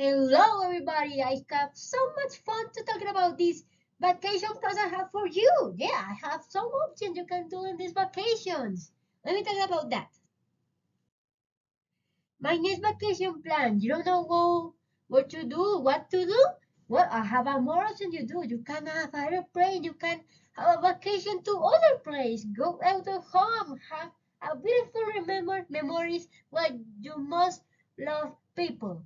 Hello everybody, I have so much fun to talk about this vacation plans I have for you. Yeah, I have some options you can do in these vacations. Let me talk about that. My next vacation plan, you don't know what to do, what to do? Well, I have a more option you do. You can have airplane, you can have a vacation to other place, go out of home, have a beautiful memories where you must love people.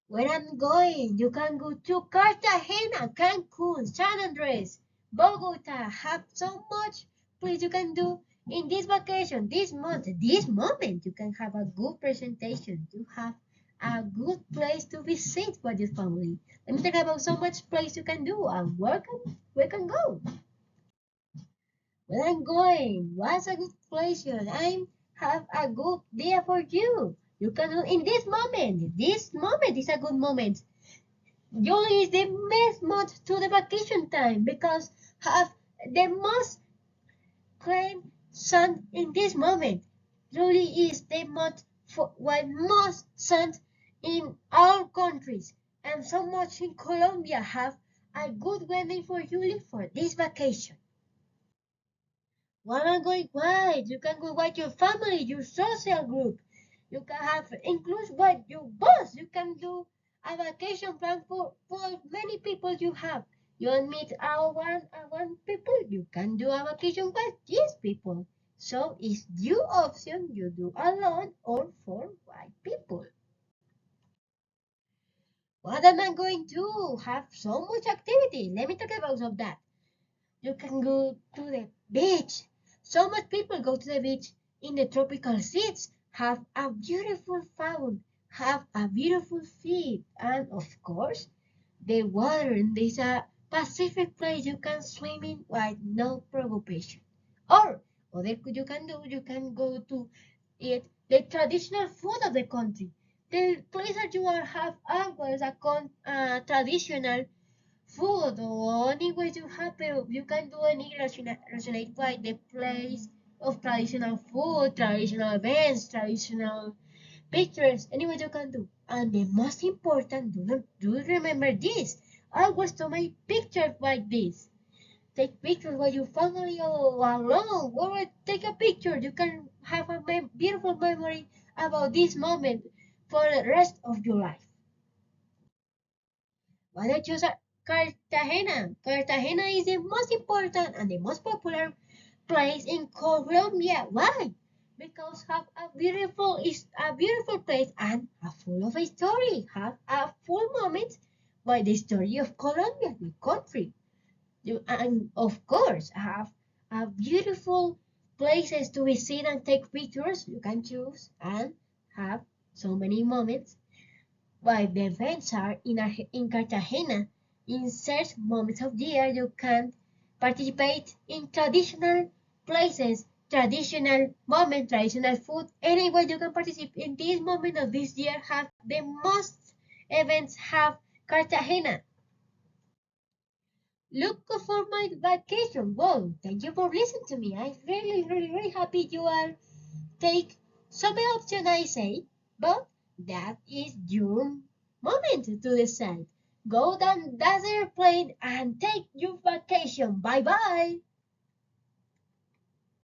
Where I'm going, you can go to Cartagena, Cancun, San Andres, Bogota. Have so much place you can do in this vacation, this month, this moment. You can have a good presentation. You have a good place to visit with your family. Let me talk about so much place you can do and where can go. Where I'm going, what's a good place? I have a good idea for you. You can do in this moment. This moment is a good moment. July is the best month to the vacation time because have the most clean sun in this moment. July is the month for with most sun in all countries, and so much in Colombia have a good weather for July for this vacation. Where am going wide? You can go with your family, your social group. You can have include with your boss. You can do a vacation plan for many people you have. You want meet one people, you can do a vacation with these people. So it's your option you do alone or for white people. What am I going to have so much activity? Let me talk about some of that. You can go to the beach. So much people go to the beach in the tropical seas, have a beautiful fauna, have a beautiful sea, and of course, the water in this Pacific place you can swim in with no preoccupation. Or other you can do, you can go to eat the traditional food of the country. The place that you are have always a traditional food or any way you have, pero you can do any resonate by the place of traditional food, traditional events, traditional pictures, any way you can do. And the most important, do remember this. Always to make pictures like this. Take pictures with your family or alone. Or take a picture. You can have a beautiful memory about this moment for the rest of your life. Why not choose Cartagena? Cartagena is the most important and the most popular place in Colombia. Why? Because have a beautiful is a beautiful place and a full of a story. Have a full moment by the story of Colombia, the country. And of course have a beautiful places to visit and take pictures. You can choose and have so many moments while the events are in Cartagena, in certain moments of the year you can participate in traditional places, traditional moment, traditional food. Anyway, you can participate in this moment of this year. Have the most events have Cartagena. Look for my vacation. Whoa, thank you for listening to me. I'm really happy you are take some option I say, but that is your moment to decide. Go down that airplane and take your vacation. Bye bye.